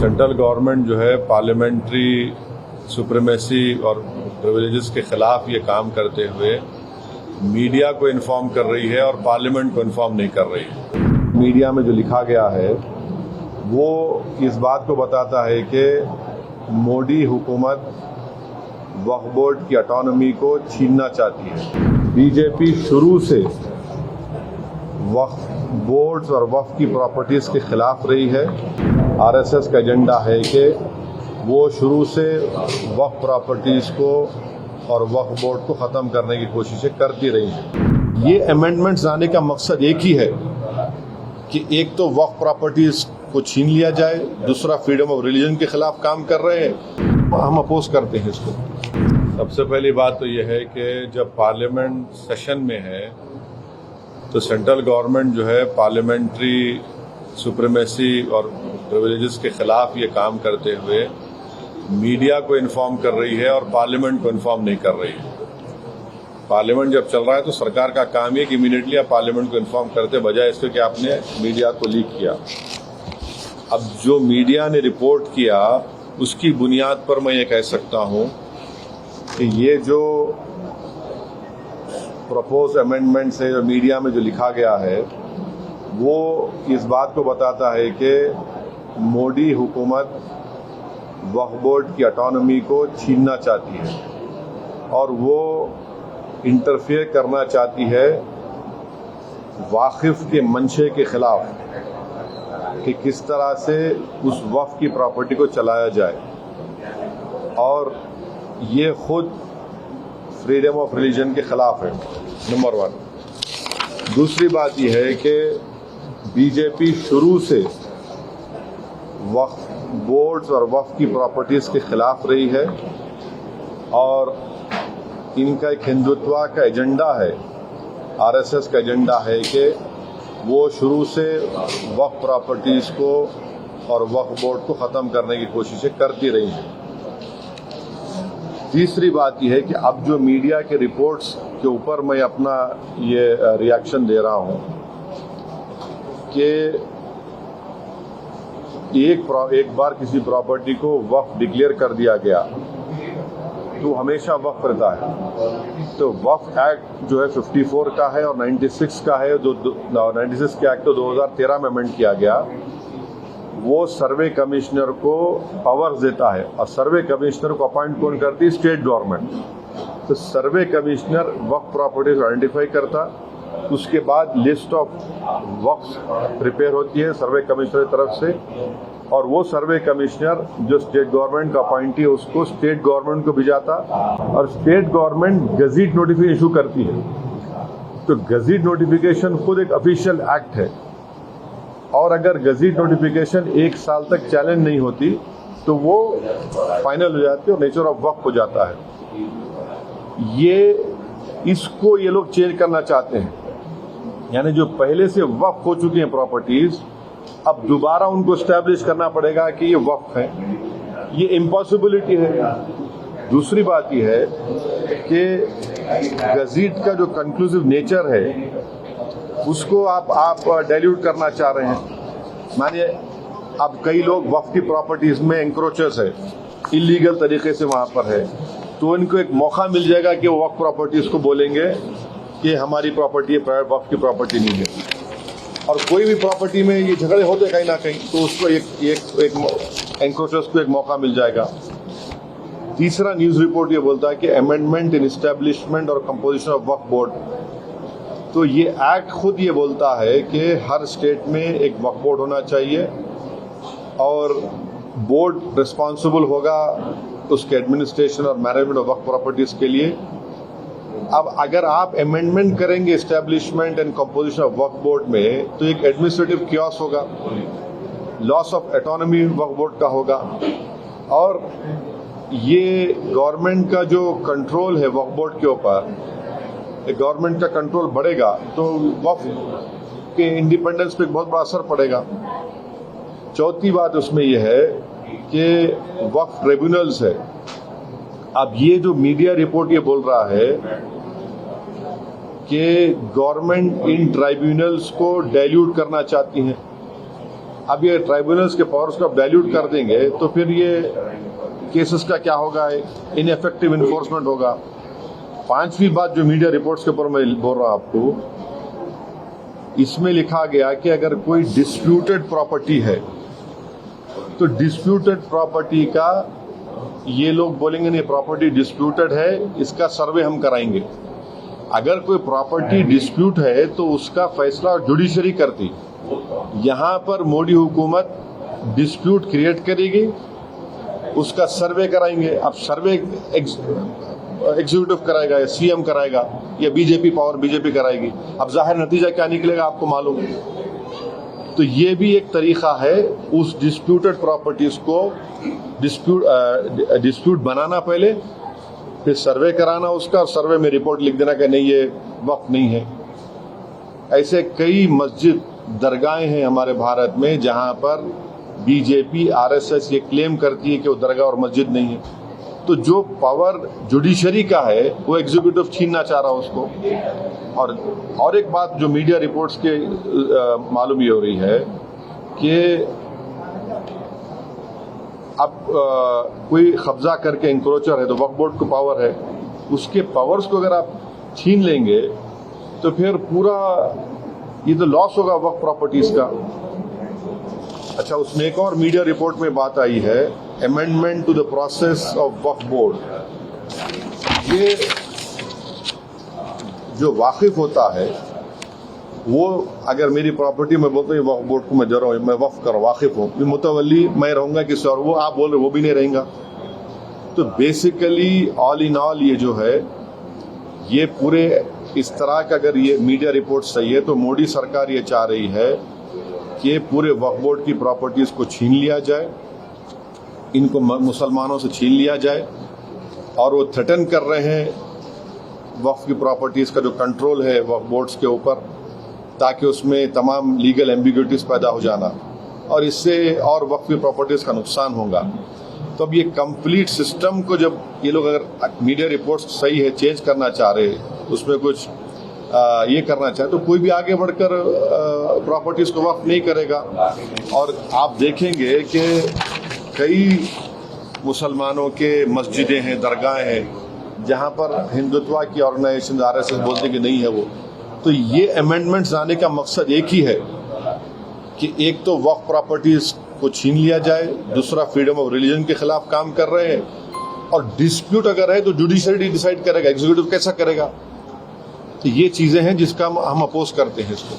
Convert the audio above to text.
Central government जो है parliamentary supremacy और प्रिविलेजेस के खिलाफ ये काम करते हुए मीडिया को इन्फॉर्म कर रही है और पार्लियामेंट को इन्फॉर्म नहीं कर रही है। मीडिया में जो लिखा गया है वो इस बात को बताता है कि मोदी हुकूमत वक्फ बोर्ड की ऑटोनॉमी को छीनना चाहती है। बीजेपी शुरू से वक्फ बोर्ड्स और वक्फ की प्रॉपर्टीज के खिलाफ रही है। आरएसएस का एजेंडा है कि वो शुरू से वक्फ प्रॉपर्टीज को और वक्फ बोर्ड को ख़त्म करने की कोशिशें करती रही हैं। ये अमेंडमेंट्स लाने का मकसद एक ही है कि एक तो वक्फ प्रॉपर्टीज को छीन लिया जाए, दूसरा फ्रीडम ऑफ रिलीजन के खिलाफ काम कर रहे हैं। हम अपोज करते हैं इसको। सबसे पहली बात तो यह है कि जब पार्लियामेंट सेशन में है तो सेंट्रल गवर्नमेंट जो है पार्लियामेंट्री सुप्रीमेसी और प्रिविलेजेस के खिलाफ ये काम करते हुए मीडिया को इन्फॉर्म कर रही है और पार्लियामेंट को इन्फॉर्म नहीं कर रही है। पार्लियामेंट जब चल रहा है तो सरकार का काम है कि इमीडिएटली आप पार्लियामेंट को इन्फॉर्म करते, बजाय इसके कि आपने मीडिया को लीक किया। अब जो मीडिया ने रिपोर्ट किया उसकी बुनियाद पर मैं ये कह सकता हूं कि ये जो प्रपोज अमेंडमेंट्स है, जो मीडिया में जो लिखा गया है, वो इस बात को बताता है कि मोदी हुकूमत वक्फ बोर्ड की ऑटोनॉमी को छीनना चाहती है और वो इंटरफेयर करना चाहती है वाकिफ के मंशे के खिलाफ कि किस तरह से उस वक्फ की प्रॉपर्टी को चलाया जाए, और ये खुद फ्रीडम ऑफ रिलीजन के खिलाफ है, नंबर 1। दूसरी बात यह है कि बीजेपी शुरू से वक्फ बोर्ड्स और वक्फ की प्रॉपर्टीज के खिलाफ रही है और इनका एक हिंदुत्व का एजेंडा है, आरएसएस का एजेंडा है कि वो शुरू से वक्फ प्रॉपर्टीज को और वक्फ बोर्ड को ख़त्म करने की कोशिशें करती रही हैं। तीसरी बात यह है कि अब जो मीडिया के रिपोर्ट्स के ऊपर मैं अपना ये रिएक्शन दे रहा हूं कि एक बार किसी प्रॉपर्टी को वक्फ डिक्लेयर कर दिया गया तो हमेशा वक्फ रहता है। तो वक्फ एक्ट जो है 54 का है और 96 का है, जो 96 के एक्ट तो 2013 में अमेंड किया गया। वो सर्वे कमिश्नर को पावर्स देता है और सर्वे कमिश्नर को अपॉइंट कौन करती है? State government. तो सर्वे कमिश्नर वक्फ प्रॉपर्टीज आइडेंटिफाई करता, उसके बाद लिस्ट ऑफ वक्फ प्रिपेयर होती है सर्वे कमिश्नर की तरफ से, और वो सर्वे कमिश्नर जो स्टेट गवर्नमेंट का अपॉइंटी है उसको स्टेट गवर्नमेंट को भिजाता और state government gazette notification issue करती है। तो गजीट नोटिफिकेशन खुद एक ऑफिशियल एक्ट है और अगर गजीट नोटिफिकेशन 1 साल तक चैलेंज नहीं होती तो वो फाइनल हो जाती है और नेचर ऑफ वक्फ हो जाता है। इसको ये लोग चेंज करना चाहते हैं, यानी जो पहले से वक्फ हो चुकी हैं प्रॉपर्टीज, अब दोबारा उनको एस्टैब्लिश करना पड़ेगा कि ये वक्फ है। ये इम्पॉसिबिलिटी है। दूसरी बात यह है कि गजीट का जो कंक्लूसिव नेचर है उसको आप डाइल्यूट करना चाह रहे हैं। मानिए अब कई लोग वक्फ की प्रॉपर्टीज में एंक्रोचर्स है, इलीगल तरीके से वहां पर है, तो इनको एक मौका मिल जाएगा कि वो वक्फ प्रॉपर्टीज को बोलेंगे कि हमारी प्रॉपर्टी है, प्राइवेट वक्फ की प्रॉपर्टी नहीं है। और कोई भी प्रॉपर्टी में ये झगड़े होते कहीं ना कहीं, तो उसको एक एंक्रोचर्स को एक मौका मिल जाएगा। तीसरा न्यूज रिपोर्ट ये बोलता है कि अमेंडमेंट इन एस्टैब्लिशमेंट और कंपोजिशन ऑफ वक्फ बोर्ड, तो ये एक्ट खुद ये बोलता है कि हर स्टेट में एक वक्फ बोर्ड होना चाहिए और बोर्ड रिस्पॉन्सिबल होगा उसके एडमिनिस्ट्रेशन और मैनेजमेंट ऑफ वक्फ प्रॉपर्टीज के लिए। अब अगर आप अमेंडमेंट करेंगे establishment and composition of Waqf board में तो एक एडमिनिस्ट्रेटिव कियोस होगा, loss of autonomy Waqf board का होगा, और ये गवर्नमेंट का जो कंट्रोल है वक्फ बोर्ड के ऊपर, गवर्नमेंट का कंट्रोल बढ़ेगा तो वक्फ के इंडिपेंडेंस पे बहुत बड़ा असर पड़ेगा। चौथी बात उसमें यह है कि वक्फ ट्रिब्यूनल्स है। अब ये जो मीडिया रिपोर्ट ये बोल रहा है कि गवर्नमेंट इन ट्राइब्यूनल्स को डाइल्यूट करना चाहती है अब ये ट्राइब्यूनल्स के पावर्स को डाइल्यूट कर देंगे तो फिर ये केसेस का क्या होगा, इनएफेक्टिव इन्फोर्समेंट होगा। पांचवी बात जो मीडिया रिपोर्ट्स के ऊपर मैं बोल रहा हूं आपको, इसमें लिखा गया कि अगर कोई डिस्प्यूटेड प्रॉपर्टी है तो डिस्प्यूटेड प्रॉपर्टी का ये लोग बोलेंगे नहीं प्रॉपर्टी डिस्प्यूटेड है, इसका सर्वे हम कराएंगे। अगर कोई प्रॉपर्टी डिस्प्यूट है तो उसका फैसला जुडिशरी करती। यहां पर मोदी हुकूमत डिस्प्यूट क्रिएट करेगी, उसका सर्वे कराएंगे। अब सर्वे एग्जीक्यूटिव कराएगा या सीएम कराएगा या बीजेपी पावर बीजेपी कराएगी। अब जाहिर नतीजा क्या निकलेगा आपको मालूम है। तो ये भी एक तरीका है उस डिस्प्यूटेड प्रॉपर्टीज को डिस्प्यूट बनाना, पहले फिर सर्वे कराना उसका, और सर्वे में रिपोर्ट लिख देना कि नहीं ये वक्फ नहीं है। ऐसे कई मस्जिद दरगाहें हैं हमारे भारत में जहां पर बीजेपी आरएसएस ये क्लेम करती है कि वो दरगाह और मस्जिद नहीं है। तो जो पावर जुडिशरी का है वो एग्जीक्यूटिव छीनना चाह रहा है उसको। और एक बात जो मीडिया रिपोर्ट्स के मालूम ये हो रही है कि अब कोई कब्जा करके इंक्रोचर है तो वक्फ बोर्ड को पावर है, उसके पावर्स को अगर आप छीन लेंगे तो फिर पूरा ये तो लॉस होगा वक्फ प्रॉपर्टीज का। अच्छा, उसमें एक और मीडिया रिपोर्ट में बात आई है, amendment to the process of Waqf board. ये जो वाकिफ होता है वो अगर मेरी प्रॉपर्टी में बोलते हैं वक्फ बोर्ड को मैं दे रहा हूँ, मैं वक्फ कर वाकिफ हूँ, मुतवल्ली मैं रहूंगा किसी और, वो आप बोल रहे वो भी नहीं रहेगा। तो बेसिकली ऑल इन ऑल ये जो है ये पूरे इस तरह का, अगर ये मीडिया रिपोर्ट सही है तो मोदी सरकार ये चाह रही है कि पूरे वक्फ बोर्ड की प्रॉपर्टीज को छीन लिया जाए, इनको मुसलमानों से छीन लिया जाए। और वो थ्रेटन कर रहे हैं वक्फ की प्रॉपर्टीज का जो कंट्रोल है वक्फ बोर्ड्स के ऊपर, ताकि उसमें तमाम लीगल एम्बिग्यूटीज पैदा हो जाना, और इससे और वक्फ की प्रॉपर्टीज का नुकसान होगा। तो अब ये कंप्लीट सिस्टम को जब ये लोग अगर मीडिया रिपोर्ट्स सही है चेंज करना चाह रहे, उसमें कुछ ये करना चाहे, तो कोई भी आगे बढ़कर प्रॉपर्टीज को वक्फ नहीं करेगा। और आप देखेंगे कि कई मुसलमानों के मस्जिदें हैं, दरगाहें हैं जहां पर हिंदुत्व की ऑर्गेनाइजेशन आरएसएस बोलते कि नहीं है वो। तो ये अमेंडमेंट्स लाने का मकसद एक ही है कि एक तो वक्फ प्रॉपर्टीज को छीन लिया जाए, दूसरा फ्रीडम ऑफ रिलीजन के खिलाफ काम कर रहे हैं, और डिस्प्यूट अगर है तो जुडिशरी डिसाइड करेगा, एग्जीक्यूटिव कैसा करेगा। तो ये चीजें हैं जिसका हम अपोज करते हैं इसको।